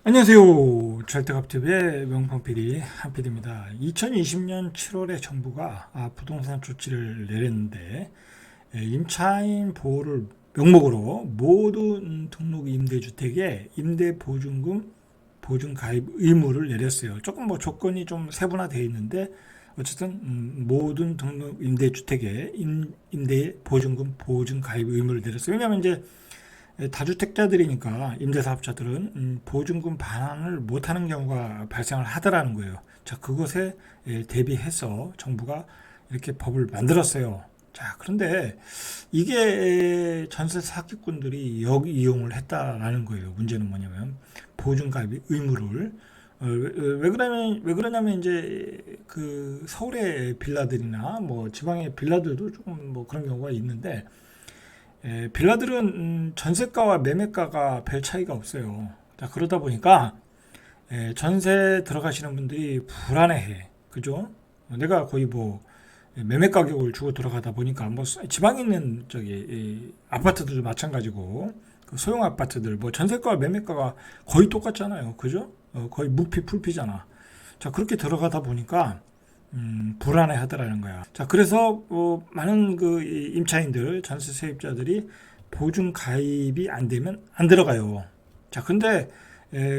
안녕하세요. 절대값TV의 명방PD 한PD입니다. 2020년 7월에 정부가 부동산 조치를 내렸는데 임차인 보호를 명목으로 모든 등록 임대주택에 임대보증금 보증 가입 의무를 내렸어요. 조금 뭐 조건이 좀 세분화되어 있는데 어쨌든 모든 등록 임대주택에 임대보증금 보증 가입 의무를 내렸어요. 왜냐하면 이제 다주택자들이니까 임대사업자들은 보증금 반환을 못하는 경우가 발생을 하더라는 거예요. 자, 그것에 대비해서 정부가 이렇게 법을 만들었어요. 자, 그런데 이게 전세 사기꾼들이 역이용을 했다라는 거예요. 문제는 뭐냐면 보증가입 의무를 왜 그러냐면 이제 그 서울의 빌라들이나 뭐 지방의 빌라들도 조금 뭐 그런 경우가 있는데 빌라들은 전세가와 매매가가 별 차이가 없어요. 자, 그러다 보니까 전세 들어가시는 분들이 불안해해. 그죠? 내가 거의 뭐 매매 가격을 주고 들어가다 보니까 뭐 지방에 있는 저기 아파트들도 마찬가지고 그 소형 아파트들 뭐 전세가와 매매가가 거의 똑같잖아요. 그죠? 거의 무피 풀피잖아. 자, 그렇게 들어가다 보니까 불안해 하더라는 거야. 자, 그래서 많은 그 임차인들, 전세 세입자들이 보증 가입이 안 되면 안 들어가요. 자, 근데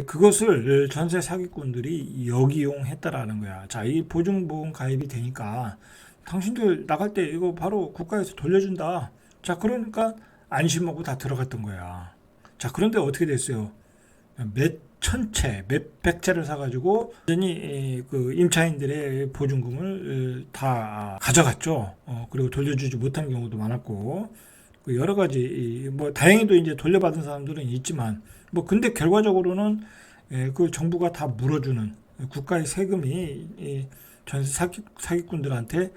그것을 전세 사기꾼들이 역이용했다라는 거야. 자, 이 보증보험 가입이 되니까 당신들 나갈 때 이거 바로 국가에서 돌려준다. 자, 그러니까 안심하고 다 들어갔던 거야. 자, 그런데 어떻게 됐어요? 몇 천채, 몇 백채를 사가지고 완전히 그 임차인들의 보증금을 다 가져갔죠. 그리고 돌려주지 못한 경우도 많았고 그 여러 가지 뭐 다행히도 이제 돌려받은 사람들은 있지만 뭐 근데 결과적으로는 그 정부가 다 물어주는 국가의 세금이 전세 사기꾼들한테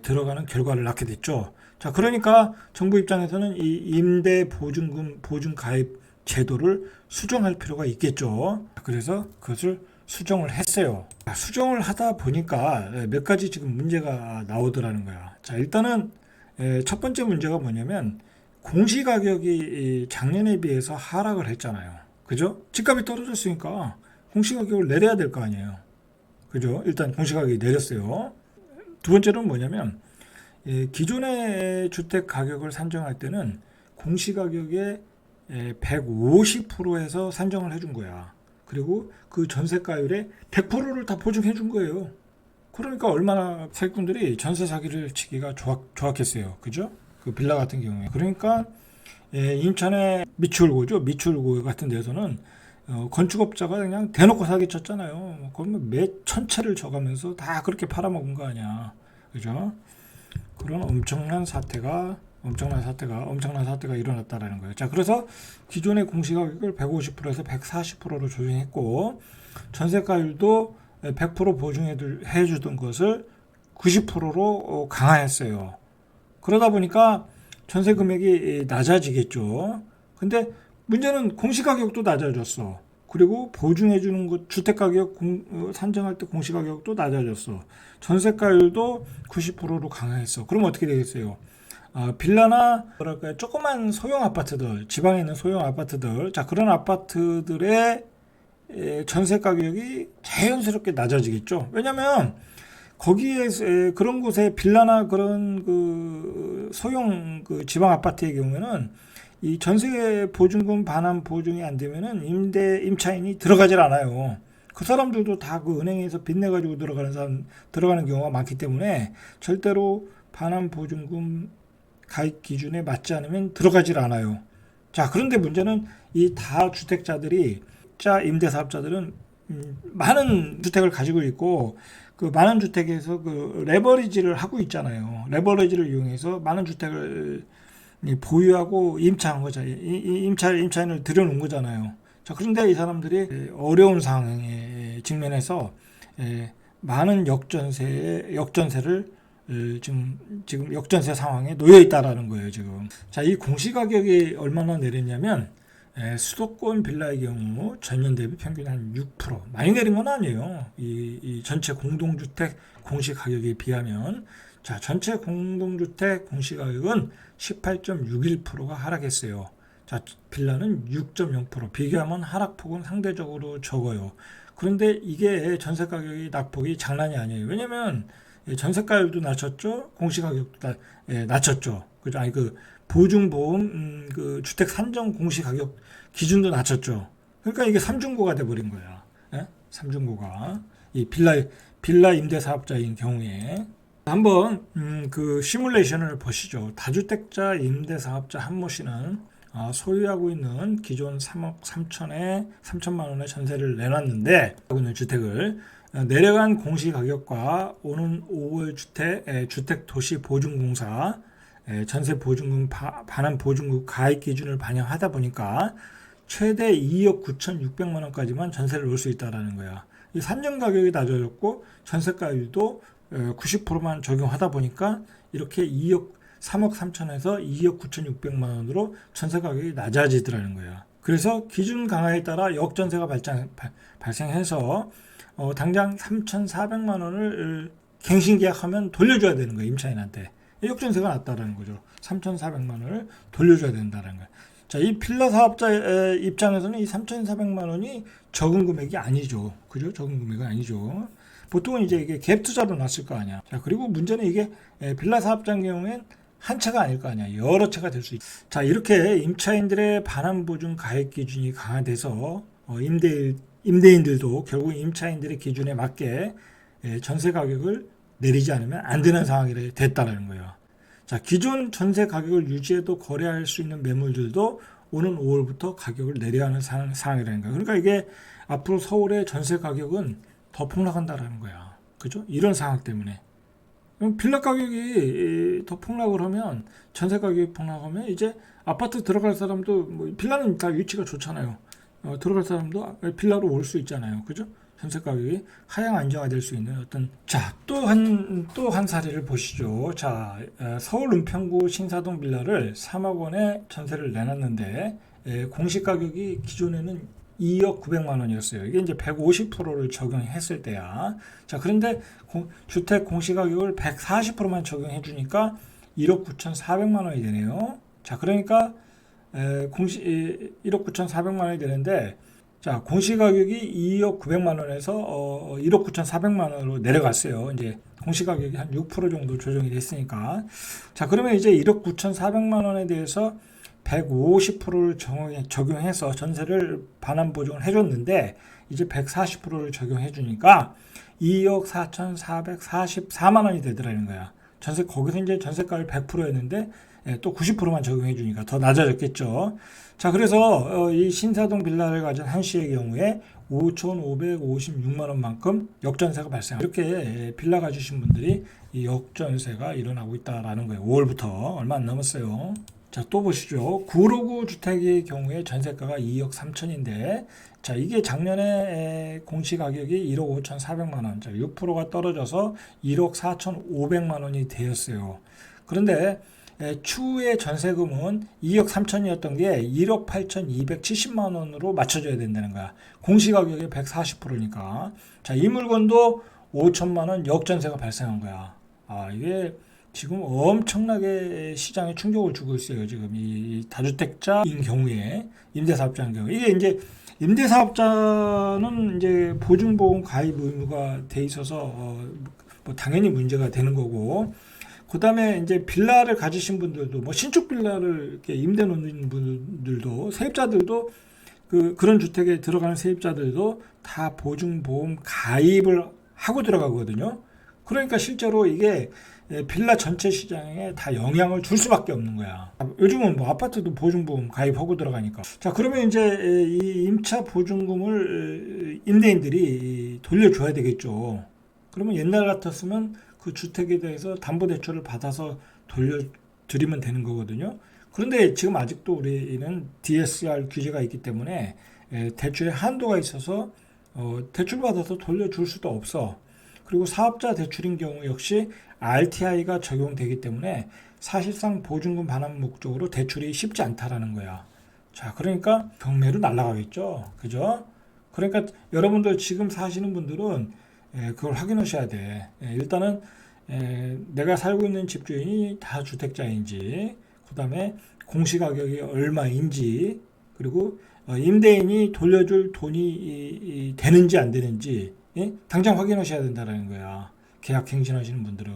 들어가는 결과를 낳게 됐죠. 자, 그러니까 정부 입장에서는 이 임대 보증금 보증 가입 제도를 수정할 필요가 있겠죠. 그래서 그것을 수정을 했어요. 수정을 하다 보니까 몇 가지 지금 문제가 나오더라는 거야. 자, 일단은 첫 번째 문제가 뭐냐면 공시가격이 작년에 비해서 하락을 했잖아요. 그죠? 집값이 떨어졌으니까 공시가격을 내려야 될 거 아니에요. 그죠? 일단 공시가격이 내렸어요. 두 번째는 뭐냐면 기존의 주택 가격을 산정할 때는 공시가격의 150%에서 산정을 해준 거야. 그리고 그 전세가율의 100%를 다 보증해 준 거예요. 그러니까 얼마나 사기꾼들이 전세 사기를 치기가 좋았겠어요. 그죠? 그 빌라 같은 경우에. 그러니까 인천의 미추홀구죠. 미추홀구 같은 데서는 건축업자가 그냥 대놓고 사기쳤잖아요. 그러면 몇 천채를 져가면서 다 그렇게 팔아먹은 거 아니야. 그죠? 그런 엄청난 사태가 일어났다라는 거예요. 자, 그래서 기존의 공시가격을 150%에서 140%로 조정했고 전세가율도 100% 보증해 주던 것을 90%로 강화했어요. 그러다 보니까 전세 금액이 낮아지겠죠. 근데 문제는 공시가격도 낮아졌어. 그리고 보증해 주는 것 주택가격 산정할 때 공시가격도 낮아졌어. 전세가율도 90%로 강화했어. 그럼 어떻게 되겠어요? 빌라나 뭐랄까요, 조그만 소형 아파트들, 지방에 있는 소형 아파트들, 자, 그런 아파트들의 전세 가격이 자연스럽게 낮아지겠죠. 왜냐면 거기에 그런 곳에 빌라나 그런 그 소형 그 지방 아파트의 경우에는 이 전세 보증금 반환 보증이 안 되면은 임차인이 들어가질 않아요. 그 사람들도 다 그 은행에서 빚내 가지고 들어가는 경우가 많기 때문에 절대로 반환 보증금 가입 기준에 맞지 않으면 들어가질 않아요. 자, 그런데 문제는 이 다주택자들이 임대사업자들은 많은 주택을 가지고 있고 그 많은 주택에서 그 레버리지를 하고 있잖아요. 레버리지를 이용해서 많은 주택을 보유하고 임차한 거죠. 임차인을 들여놓은 거잖아요. 자, 그런데 이 사람들이 어려운 상황에 직면해서 많은 역전세를 지금 역전세 상황에 놓여 있다라는 거예요, 지금. 자, 이 공시가격이 얼마나 내렸냐면 수도권 빌라의 경우 전년 대비 평균 한 6% 많이 내린 건 아니에요. 이 전체 공동주택 공시가격에 비하면 자, 전체 공동주택 공시가격은 18.61%가 하락했어요. 자, 빌라는 6.0%. 비교하면 하락폭은 상대적으로 적어요. 그런데 이게 전세 가격이 낙폭이 장난이 아니에요. 왜냐면 전세가율도 낮췄죠. 공시가격도 낮췄죠. 그죠? 아니 그 보증보험 그 주택 산정 공시가격 기준도 낮췄죠. 그러니까 이게 삼중고가 돼 버린 거야. 예? 삼중고가 이 빌라 임대 사업자인 경우에 한번 그 시뮬레이션을 보시죠. 다주택자 임대 사업자 한모 씨는 소유하고 있는 기존 3억 3천만 원의 전세를 내놨는데 하고 있는 주택을 내려간 공시가격과 오는 5월 주택도시보증공사 전세 보증금 반환 보증금 가입 기준을 반영하다 보니까 최대 2억 9,600만 원까지만 전세를 놓을 수 있다라는 거야. 이 산정 가격이 낮아졌고 전세가율도 90%만 적용하다 보니까 이렇게 3억 3천에서 2억 9,600만 원으로 전세 가격이 낮아지더라는 거야. 그래서 기준 강화에 따라 역전세가 발생해서 당장 3,400만 원을 갱신 계약하면 돌려줘야 되는 거야, 임차인한테. 역전세가 났다라는 거죠. 3,400만 원을 돌려줘야 된다는 거야. 자, 이 빌라 사업자 입장에서는 이 3,400만 원이 적은 금액이 아니죠. 그죠? 적은 금액은 아니죠. 보통은 이제 이게 갭 투자로 났을 거 아니야. 자, 그리고 문제는 이게 빌라 사업자인 경우엔 한 채가 아닐 거 아니야. 여러 채가 될 수 있다. 자, 이렇게 임차인들의 반환 보증 가입 기준이 강화돼서 임대인들도 결국 임차인들의 기준에 맞게 전세 가격을 내리지 않으면 안 되는 상황이 됐다는 거예요. 자, 기존 전세 가격을 유지해도 거래할 수 있는 매물들도 오는 5월부터 가격을 내려야 하는 상황이라는 거예요. 그러니까 이게 앞으로 서울의 전세 가격은 더 폭락한다라는 거야. 그죠? 이런 상황 때문에. 그럼 빌라 가격이 더 폭락을 하면 전세 가격이 폭락하면 이제 아파트 들어갈 사람도 뭐 빌라는 다 위치가 좋잖아요. 들어갈 사람도 빌라로 올 수 있잖아요. 그죠? 전세 가격이 하향 안정화될 수 있는 어떤 또 한 사례를 보시죠. 자, 서울 은평구 신사동 빌라를 3억 원에 전세를 내놨는데 공시 가격이 기존에는 2억 900만 원이었어요. 이게 이제 150%를 적용했을 때야. 자, 그런데 주택 공시 가격을 140%만 적용해 주니까 1억 9,400만 원이 되네요. 자, 그러니까 1억 9,400만 원이 되는데, 자, 공시가격이 2억 900만 원에서 1억 9,400만 원으로 내려갔어요. 이제 공시가격이 한 6% 정도 조정이 됐으니까. 자, 그러면 이제 1억 9,400만 원에 대해서 150%를 적용해서 전세를 반환 보증을 해줬는데, 이제 140%를 적용해 주니까 2억 4,444만 원이 되더라는 거야. 거기서 이제 전세가를 100%였는데, 또 90%만 적용해 주니까 더 낮아졌겠죠. 자, 그래서 이 신사동 빌라를 가진 한 씨의 경우에 5,556만 원만큼 역전세가 발생. 이렇게 빌라 가지신 분들이 이 역전세가 일어나고 있다라는 거예요. 5월부터 얼마 안 남았어요. 자, 또 보시죠. 959 주택의 경우에 전세가가 2억 3천인데, 자, 이게 작년에 공시가격이 1억 5,400만 원, 자, 6%가 떨어져서 1억 4,500만 원이 되었어요. 그런데 추후에 전세금은 2억 3천이었던 게 1억 8,270만 원으로 맞춰줘야 된다는 거야. 공시가격의 140%니까. 자, 이 물건도 5천만 원 역전세가 발생한 거야. 이게 지금 엄청나게 시장에 충격을 주고 있어요. 지금 이 다주택자인 경우에, 임대사업자인 경우에. 이게 이제 임대사업자는 이제 보증보험 가입 의무가 돼 있어서 뭐 당연히 문제가 되는 거고, 그 다음에 이제 빌라를 가지신 분들도, 뭐 신축 빌라를 이렇게 임대 놓는 분들도, 세입자들도, 그런 주택에 들어가는 세입자들도 다 보증보험 가입을 하고 들어가거든요. 그러니까 실제로 이게 빌라 전체 시장에 다 영향을 줄 수밖에 없는 거야. 요즘은 뭐 아파트도 보증보험 가입하고 들어가니까. 자, 그러면 이제 이 임차 보증금을 임대인들이 돌려줘야 되겠죠. 그러면 옛날 같았으면 그 주택에 대해서 담보대출을 받아서 돌려드리면 되는 거거든요. 그런데 지금 아직도 우리는 DSR 규제가 있기 때문에 대출에 한도가 있어서 대출 받아서 돌려줄 수도 없어. 그리고 사업자 대출인 경우 역시 RTI가 적용되기 때문에 사실상 보증금 반환 목적으로 대출이 쉽지 않다라는 거야. 자, 그러니까 경매로 날아가겠죠. 그죠? 그러니까 여러분들 지금 사시는 분들은 그걸 확인하셔야 돼. 일단은 내가 살고 있는 집주인이 다주택자인지, 그 다음에 공시가격이 얼마인지, 그리고 임대인이 돌려줄 돈이 되는지 안 되는지 당장 확인하셔야 된다는 거야. 계약 갱신하시는 분들은.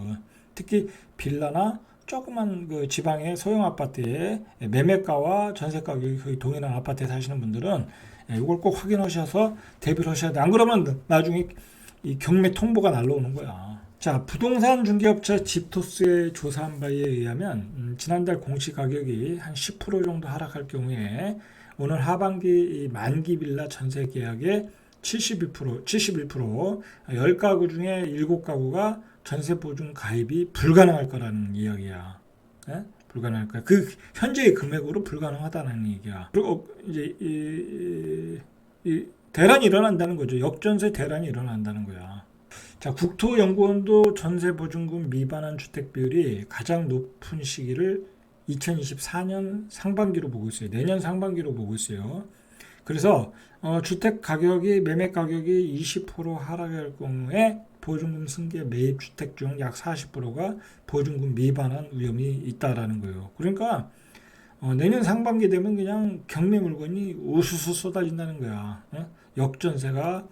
특히 빌라나 조그만 그 지방의 소형 아파트에 매매가와 전세 가격이 거의 동일한 아파트에 사시는 분들은 이걸 꼭 확인하셔서 대비를 하셔야 돼. 안 그러면 나중에 이 경매 통보가 날라오는 거야. 자, 부동산 중개업체 집토스의 조사한 바에 의하면 지난달 공시 가격이 한 10% 정도 하락할 경우에 오늘 하반기 이 만기 빌라 전세 계약의 71%, 10가구 중에 7가구가 전세 보증 가입이 불가능할 거라는 이야기야. 예? 불가능할 거야. 그 현재의 금액으로 불가능하다는 얘기야. 그리고 이제 이 대란이 일어난다는 거죠. 역전세 대란이 일어난다는 거야. 자, 국토연구원도 전세 보증금 미반환 주택 비율이 가장 높은 시기를 2024년 상반기로 보고 있어요. 내년 상반기로 보고 있어요. 그래서 주택 가격이 매매 가격이 20% 하락할 경우에 보증금 승계 매입 주택 중 약 40%가 보증금 미반환 위험이 있다라는 거예요. 그러니까 내년 상반기 되면 그냥 경매 물건이 우수수 쏟아진다는 거야. 역전세가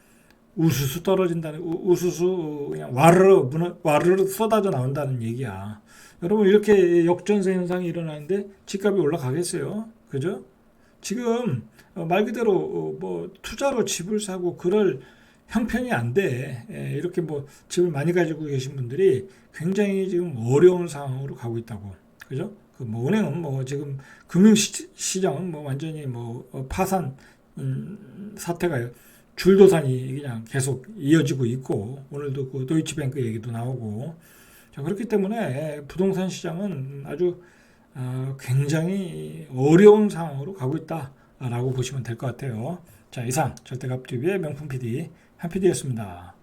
우수수 떨어진다는, 우수수 그냥 와르르 쏟아져 나온다는 얘기야. 여러분, 이렇게 역전세 현상이 일어나는데 집값이 올라가겠어요? 그죠? 지금 말 그대로 뭐 투자로 집을 사고 그럴 형편이 안 돼. 이렇게 뭐 집을 많이 가지고 계신 분들이 굉장히 지금 어려운 상황으로 가고 있다고. 그죠? 그 뭐 은행은 뭐 지금 금융시장은 뭐 완전히 뭐 파산 사태가 줄도산이 그냥 계속 이어지고 있고, 오늘도 그 도이치뱅크 얘기도 나오고. 자, 그렇기 때문에 부동산 시장은 아주 굉장히 어려운 상황으로 가고 있다라고 보시면 될 것 같아요. 자, 이상 절대값TV의 명품 PD 한 PD였습니다.